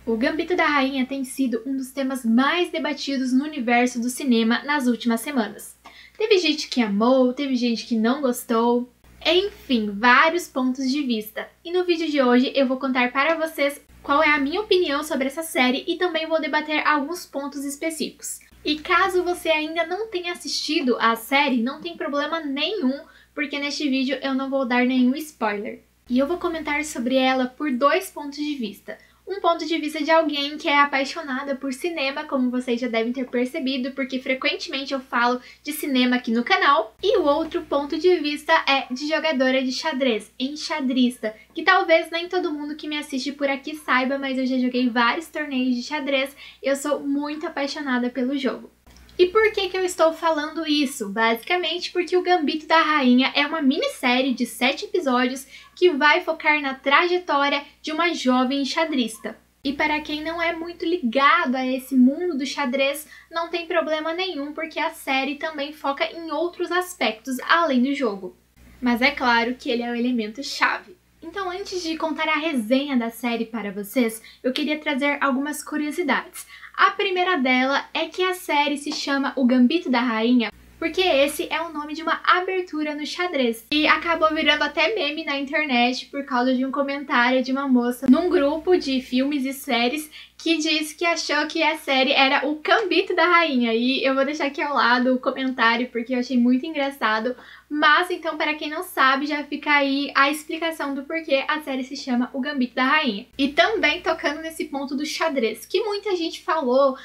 O Gambito da Rainha tem sido um dos temas mais debatidos no universo do cinema nas últimas semanas. Teve gente que amou, teve gente que não gostou, enfim, vários pontos de vista. E no vídeo de hoje eu vou contar para vocês qual é a minha opinião sobre essa série e também vou debater alguns pontos específicos. E caso você ainda não tenha assistido a série, não tem problema nenhum, porque neste vídeo eu não vou dar nenhum spoiler. E eu vou comentar sobre ela por dois pontos de vista. Um ponto de vista de alguém que é apaixonada por cinema, como vocês já devem ter percebido, porque frequentemente eu falo de cinema aqui no canal. E o outro ponto de vista é de jogadora de xadrez, enxadrista, que talvez nem todo mundo que me assiste por aqui saiba, mas eu já joguei vários torneios de xadrez e eu sou muito apaixonada pelo jogo. E por que eu estou falando isso? Basicamente porque o Gambito da Rainha é uma minissérie de 7 episódios que vai focar na trajetória de uma jovem enxadrista. E para quem não é muito ligado a esse mundo do xadrez, não tem problema nenhum, porque a série também foca em outros aspectos além do jogo. Mas é claro que ele é o elemento chave. Então, antes de contar a resenha da série para vocês, eu queria trazer algumas curiosidades. A primeira dela é que a série se chama O Gambito da Rainha porque esse é o nome de uma abertura no xadrez. E acabou virando até meme na internet por causa de um comentário de uma moça num grupo de filmes e séries que disse que achou que a série era o Gambito da Rainha. E eu vou deixar aqui ao lado o comentário porque eu achei muito engraçado. Mas então, para quem não sabe, já fica aí a explicação do porquê a série se chama O Gambito da Rainha. E também tocando nesse ponto do xadrez, que muita gente falou,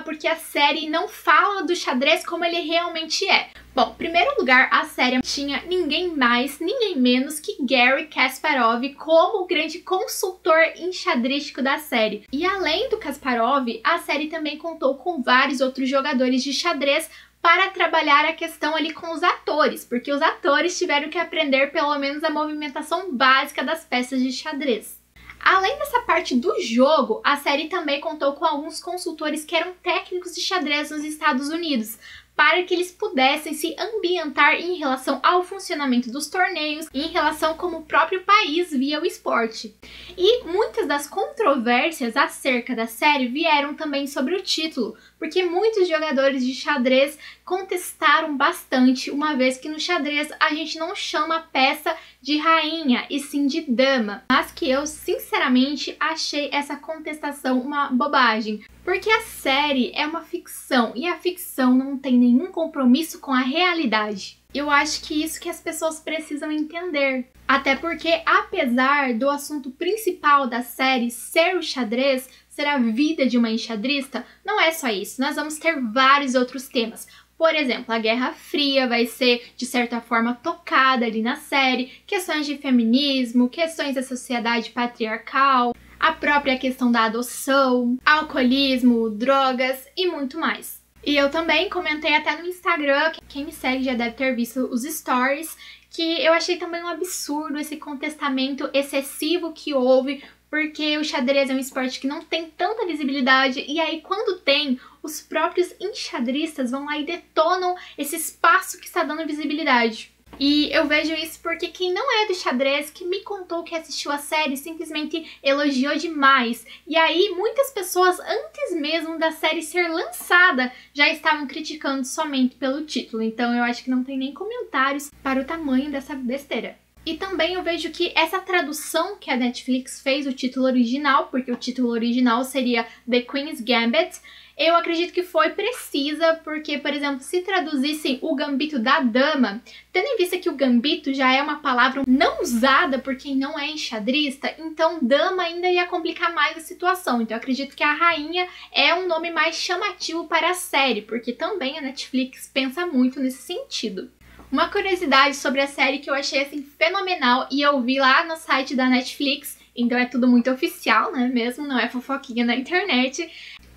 porque a série não fala do xadrez como ele realmente é. Bom, em primeiro lugar, a série tinha ninguém mais, ninguém menos que Garry Kasparov como o grande consultor enxadrístico da série. E além do Kasparov, a série também contou com vários outros jogadores de xadrez para trabalhar a questão ali com os atores, porque os atores tiveram que aprender pelo menos a movimentação básica das peças de xadrez. Além dessa parte do jogo, a série também contou com alguns consultores que eram técnicos de xadrez nos Estados Unidos, para que eles pudessem se ambientar em relação ao funcionamento dos torneios e em relação a como o próprio país via o esporte. E muitas das controvérsias acerca da série vieram também sobre o título, porque muitos jogadores de xadrez contestaram bastante, uma vez que no xadrez a gente não chama a peça de rainha, e sim de dama. Mas que eu, sinceramente, achei essa contestação uma bobagem, porque a série é uma ficção, e a ficção não tem nenhum compromisso com a realidade. Eu acho que isso que as pessoas precisam entender. Até porque, apesar do assunto principal da série ser o xadrez, ser a vida de uma enxadrista, não é só isso. Nós vamos ter vários outros temas. Por exemplo, a Guerra Fria vai ser, de certa forma, tocada ali na série, questões de feminismo, questões da sociedade patriarcal, a própria questão da adoção, alcoolismo, drogas e muito mais. E eu também comentei até no Instagram, quem me segue já deve ter visto os stories, que eu achei também um absurdo esse contestamento excessivo que houve, porque o xadrez é um esporte que não tem tanta visibilidade, e aí quando tem, os próprios enxadristas vão lá e detonam esse espaço que está dando visibilidade. E eu vejo isso porque quem não é do xadrez, que me contou que assistiu a série, simplesmente elogiou demais. E aí muitas pessoas, antes mesmo da série ser lançada, já estavam criticando somente pelo título. Então eu acho que não tem nem comentários para o tamanho dessa besteira. E também eu vejo que essa tradução que a Netflix fez, o título original, porque o título original seria The Queen's Gambit, eu acredito que foi precisa, porque, por exemplo, se traduzissem o Gambito da Dama, tendo em vista que o Gambito já é uma palavra não usada por quem não é enxadrista, então Dama ainda ia complicar mais a situação. Então eu acredito que a Rainha é um nome mais chamativo para a série, porque também a Netflix pensa muito nesse sentido. Uma curiosidade sobre a série que eu achei assim fenomenal e eu vi lá no site da Netflix, então é tudo muito oficial, né, mesmo, não é fofoquinha na internet,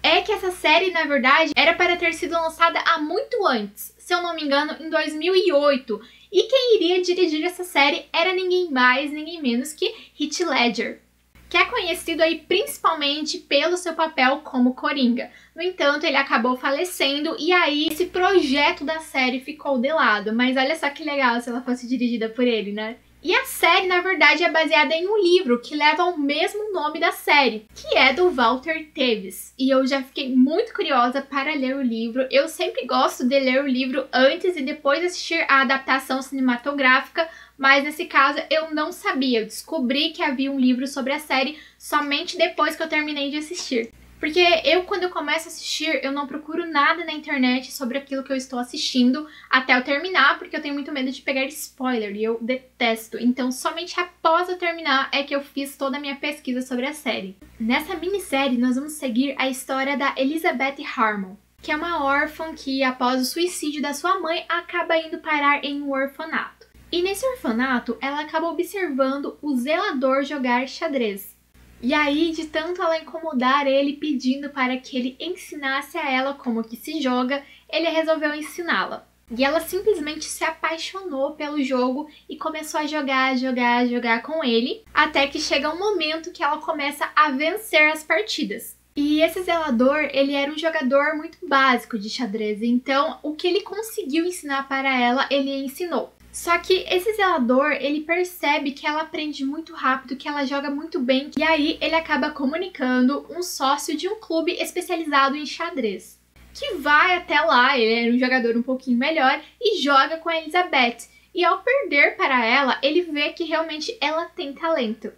é que essa série, na verdade, era para ter sido lançada há muito antes, se eu não me engano, em 2008. E quem iria dirigir essa série era ninguém mais, ninguém menos que Heath Ledger, que é conhecido aí principalmente pelo seu papel como Coringa. No entanto, ele acabou falecendo e aí esse projeto da série ficou de lado. Mas olha só que legal se ela fosse dirigida por ele, né? E a série, na verdade, é baseada em um livro que leva o mesmo nome da série, que é do Walter Tevis. E eu já fiquei muito curiosa para ler o livro. Eu sempre gosto de ler o livro antes e depois assistir a adaptação cinematográfica, mas nesse caso eu não sabia. Eu descobri que havia um livro sobre a série somente depois que eu terminei de assistir. Porque quando eu começo a assistir, eu não procuro nada na internet sobre aquilo que eu estou assistindo até eu terminar, porque eu tenho muito medo de pegar spoiler e eu detesto. Então, somente após eu terminar é que eu fiz toda a minha pesquisa sobre a série. Nessa minissérie, nós vamos seguir a história da Elizabeth Harmon, que é uma órfã que, após o suicídio da sua mãe, acaba indo parar em um orfanato. E nesse orfanato, ela acaba observando o zelador jogar xadrez. E aí, de tanto ela incomodar ele pedindo para que ele ensinasse a ela como que se joga, ele resolveu ensiná-la. E ela simplesmente se apaixonou pelo jogo e começou a jogar com ele, até que chega um momento que ela começa a vencer as partidas. E esse zelador, ele era um jogador muito básico de xadrez, então o que ele conseguiu ensinar para ela, ele ensinou. Só que esse zelador, ele percebe que ela aprende muito rápido, que ela joga muito bem, e aí ele acaba comunicando um sócio de um clube especializado em xadrez, que vai até lá, ele era um jogador um pouquinho melhor, e joga com a Elizabeth. E ao perder para ela, ele vê que realmente ela tem talento.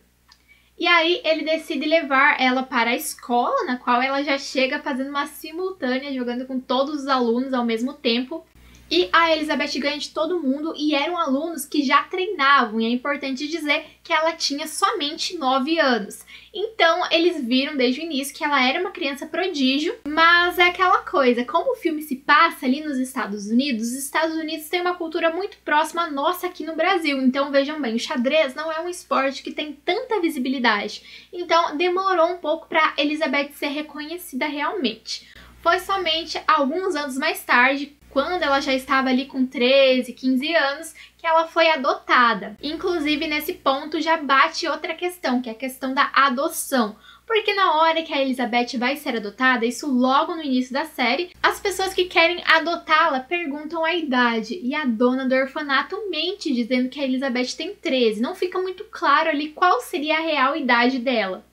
E aí ele decide levar ela para a escola, na qual ela já chega fazendo uma simultânea, jogando com todos os alunos ao mesmo tempo. E a Elizabeth ganha de todo mundo e eram alunos que já treinavam, e é importante dizer que ela tinha somente 9 anos. Então, eles viram desde o início que ela era uma criança prodígio, mas é aquela coisa, como o filme se passa ali nos Estados Unidos, os Estados Unidos têm uma cultura muito próxima à nossa aqui no Brasil. Então, vejam bem, o xadrez não é um esporte que tem tanta visibilidade. Então, demorou um pouco para Elizabeth ser reconhecida realmente. Foi somente alguns anos mais tarde, quando ela já estava ali com 13, 15 anos, que ela foi adotada. Inclusive, nesse ponto já bate outra questão, que é a questão da adoção. Porque na hora que a Elizabeth vai ser adotada, isso logo no início da série, as pessoas que querem adotá-la perguntam a idade. E a dona do orfanato mente dizendo que a Elizabeth tem 13. Não fica muito claro ali qual seria a real idade dela.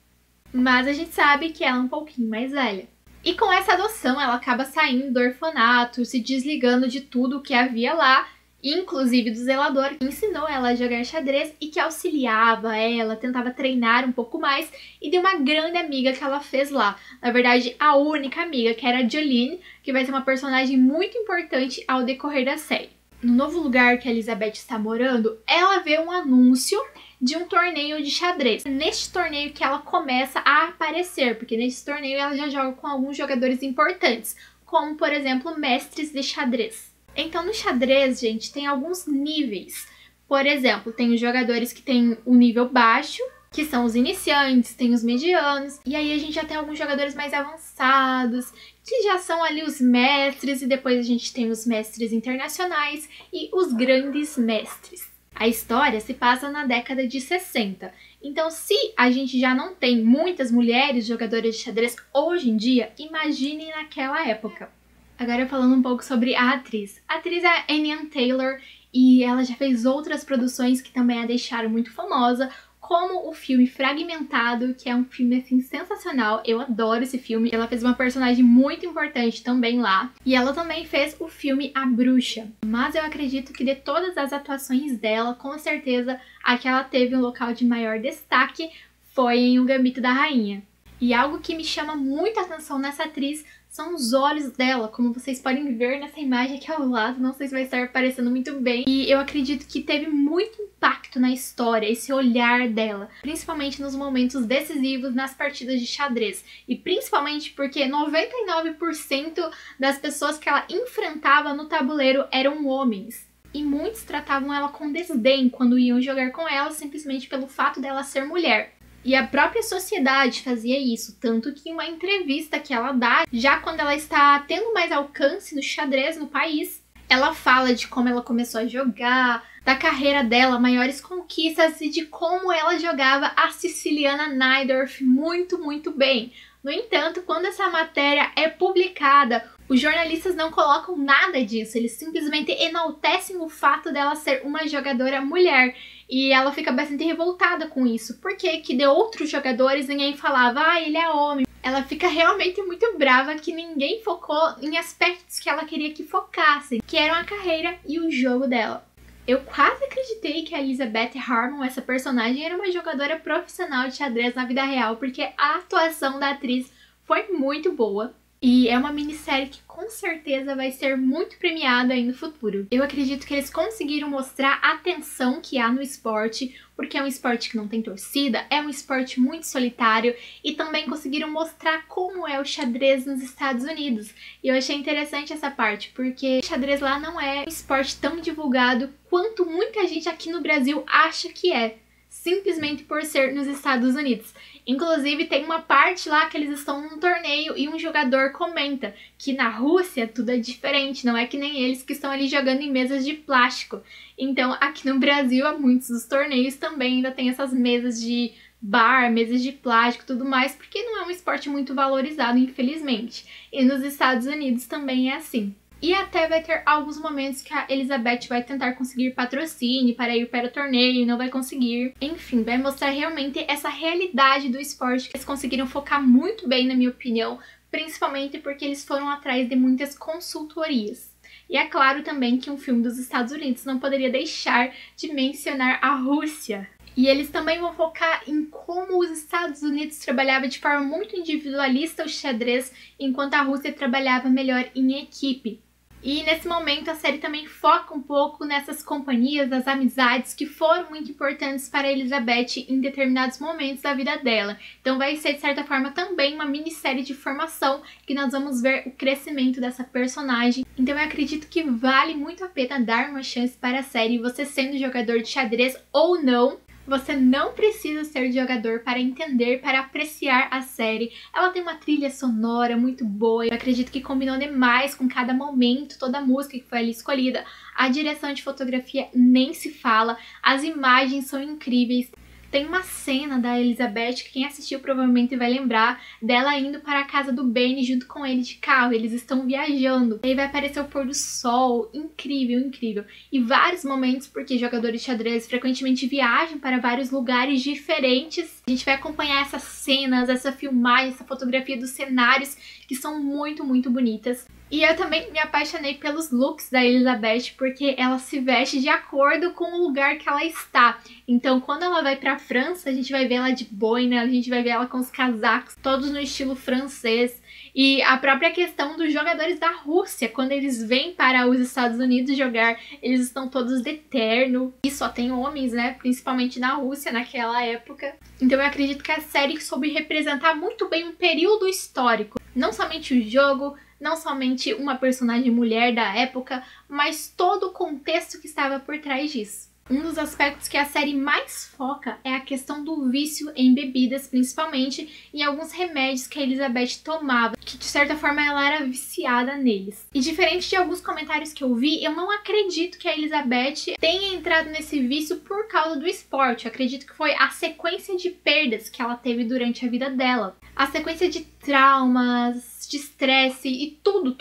Mas a gente sabe que ela é um pouquinho mais velha. E com essa adoção, ela acaba saindo do orfanato, se desligando de tudo que havia lá, inclusive do zelador, que ensinou ela a jogar xadrez e que auxiliava ela, tentava treinar um pouco mais, e de uma grande amiga que ela fez lá. Na verdade, a única amiga, que era a Jolene, que vai ser uma personagem muito importante ao decorrer da série. No novo lugar que a Elizabeth está morando, ela vê um anúncio de um torneio de xadrez. Neste torneio que ela começa a aparecer, porque nesse torneio ela já joga com alguns jogadores importantes, como, por exemplo, mestres de xadrez. Então, no xadrez, gente, tem alguns níveis. Por exemplo, tem os jogadores que têm um nível baixo, que são os iniciantes, tem os medianos, e aí a gente já tem alguns jogadores mais avançados, que já são ali os mestres, e depois a gente tem os mestres internacionais e os grandes mestres. A história se passa na década de 60, então se a gente já não tem muitas mulheres jogadoras de xadrez hoje em dia, imagine naquela época. Agora falando um pouco sobre a atriz. A atriz é a Anya Taylor e ela já fez outras produções que também a deixaram muito famosa, como o filme Fragmentado, que é um filme assim sensacional. Eu adoro esse filme. Ela fez uma personagem muito importante também lá. E ela também fez o filme A Bruxa. Mas eu acredito que de todas as atuações dela, com certeza a que ela teve um local de maior destaque foi em O Gambito da Rainha. E algo que me chama muita atenção nessa atriz são os olhos dela, como vocês podem ver nessa imagem aqui ao lado, não sei se vai estar aparecendo muito bem. E eu acredito que teve muito impacto na história, esse olhar dela, principalmente nos momentos decisivos nas partidas de xadrez. E principalmente porque 99% das pessoas que ela enfrentava no tabuleiro eram homens. E muitos tratavam ela com desdém quando iam jogar com ela, simplesmente pelo fato dela ser mulher. E a própria sociedade fazia isso, tanto que em uma entrevista que ela dá, já quando ela está tendo mais alcance no xadrez no país, ela fala de como ela começou a jogar, da carreira dela, maiores conquistas e de como ela jogava a siciliana Najdorf muito, muito bem. No entanto, quando essa matéria é publicada, os jornalistas não colocam nada disso, eles simplesmente enaltecem o fato dela ser uma jogadora mulher. E ela fica bastante revoltada com isso, porque que de outros jogadores ninguém falava, ah, ele é homem. Ela fica realmente muito brava que ninguém focou em aspectos que ela queria que focassem, que eram a carreira e o jogo dela. Eu quase acreditei que a Elizabeth Harmon, essa personagem, era uma jogadora profissional de xadrez na vida real, porque a atuação da atriz foi muito boa. E é uma minissérie que com certeza vai ser muito premiada aí no futuro. Eu acredito que eles conseguiram mostrar a tensão que há no esporte, porque é um esporte que não tem torcida, é um esporte muito solitário, e também conseguiram mostrar como é o xadrez nos Estados Unidos. E eu achei interessante essa parte, porque o xadrez lá não é um esporte tão divulgado quanto muita gente aqui no Brasil acha que é, simplesmente por ser nos Estados Unidos. Inclusive, tem uma parte lá que eles estão num torneio e um jogador comenta que na Rússia tudo é diferente, não é que nem eles que estão ali jogando em mesas de plástico. Então, aqui no Brasil, há muitos dos torneios também ainda tem essas mesas de bar, mesas de plástico e tudo mais, porque não é um esporte muito valorizado, infelizmente. E nos Estados Unidos também é assim. E até vai ter alguns momentos que a Elizabeth vai tentar conseguir patrocínio para ir para o torneio e não vai conseguir. Enfim, vai mostrar realmente essa realidade do esporte que eles conseguiram focar muito bem, na minha opinião, principalmente porque eles foram atrás de muitas consultorias. E é claro também que um filme dos Estados Unidos não poderia deixar de mencionar a Rússia. E eles também vão focar em como os Estados Unidos trabalhavam de forma muito individualista o xadrez, enquanto a Rússia trabalhava melhor em equipe. E nesse momento a série também foca um pouco nessas companhias, das amizades que foram muito importantes para Elizabeth em determinados momentos da vida dela. Então vai ser de certa forma também uma minissérie de formação que nós vamos ver o crescimento dessa personagem. Então eu acredito que vale muito a pena dar uma chance para a série, você sendo jogador de xadrez ou não. Você não precisa ser jogador para entender, para apreciar a série. Ela tem uma trilha sonora muito boa. Eu acredito que combinou demais com cada momento, toda a música que foi ali escolhida. A direção de fotografia nem se fala. As imagens são incríveis. Tem uma cena da Elizabeth que quem assistiu provavelmente vai lembrar dela indo para a casa do Benny junto com ele de carro. Eles estão viajando. Aí vai aparecer o pôr do sol. Incrível, incrível. E vários momentos, porque jogadores de xadrez frequentemente viajam para vários lugares diferentes. A gente vai acompanhar essas cenas, essa filmagem, essa fotografia dos cenários que são muito, muito bonitas. E eu também me apaixonei pelos looks da Elizabeth, porque ela se veste de acordo com o lugar que ela está. Então, quando ela vai pra França, a gente vai ver ela de boina, a gente vai ver ela com os casacos, todos no estilo francês. E a própria questão dos jogadores da Rússia, quando eles vêm para os Estados Unidos jogar, eles estão todos de terno. E só tem homens, né? Principalmente na Rússia, naquela época. Então eu acredito que a série soube representar muito bem um período histórico. Não somente o jogo, não somente uma personagem mulher da época, mas todo o contexto que estava por trás disso. Um dos aspectos que a série mais foca é a questão do vício em bebidas, principalmente em alguns remédios que a Elizabeth tomava, que de certa forma ela era viciada neles. E diferente de alguns comentários que eu vi, eu não acredito que a Elizabeth tenha entrado nesse vício por causa do esporte. Eu acredito que foi a sequência de perdas que ela teve durante a vida dela. A sequência de traumas, de estresse e tudo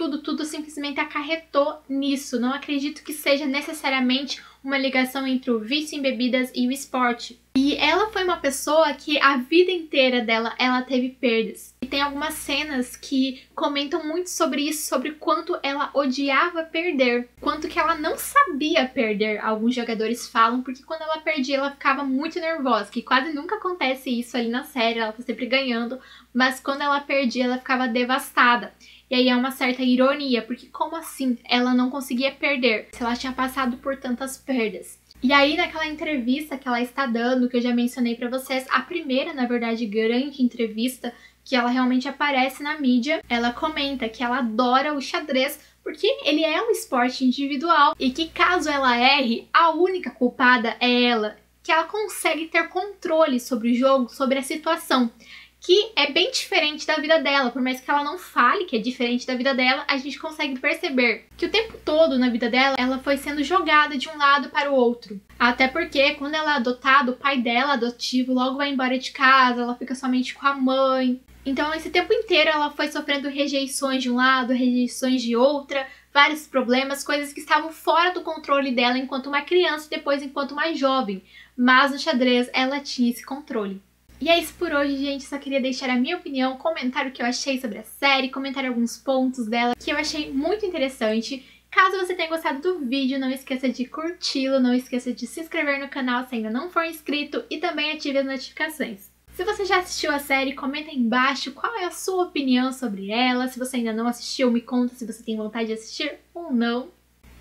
simplesmente acarretou nisso. Não acredito que seja necessariamente uma ligação entre o vício em bebidas e o esporte. E ela foi uma pessoa que a vida inteira dela, ela teve perdas. E tem algumas cenas que comentam muito sobre isso, sobre quanto ela odiava perder, quanto que ela não sabia perder. Alguns jogadores falam, porque quando ela perdia, ela ficava muito nervosa, que quase nunca acontece isso ali na série, ela tá sempre ganhando, mas quando ela perdia, ela ficava devastada. E aí é uma certa ironia, porque como assim ela não conseguia perder, se ela tinha passado por tantas perdas? E aí naquela entrevista que ela está dando, que eu já mencionei pra vocês, a primeira, na verdade, grande entrevista que ela realmente aparece na mídia, ela comenta que ela adora o xadrez porque ele é um esporte individual e que caso ela erre, a única culpada é ela, que ela consegue ter controle sobre o jogo, sobre a situação, que é bem diferente da vida dela. Por mais que ela não fale que é diferente da vida dela, a gente consegue perceber que o tempo todo na vida dela, ela foi sendo jogada de um lado para o outro. Até porque quando ela é adotada, o pai dela, adotivo, logo vai embora de casa, ela fica somente com a mãe. Então, esse tempo inteiro ela foi sofrendo rejeições de um lado, rejeições de outra, vários problemas, coisas que estavam fora do controle dela enquanto uma criança e depois enquanto mais jovem. Mas no xadrez ela tinha esse controle. E é isso por hoje, gente. Só queria deixar a minha opinião, comentar o que eu achei sobre a série, comentar alguns pontos dela que eu achei muito interessante. Caso você tenha gostado do vídeo, não esqueça de curti-lo, não esqueça de se inscrever no canal se ainda não for inscrito e também ative as notificações. Se você já assistiu a série, comenta aí embaixo qual é a sua opinião sobre ela. Se você ainda não assistiu, me conta se você tem vontade de assistir ou não.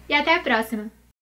E até a próxima!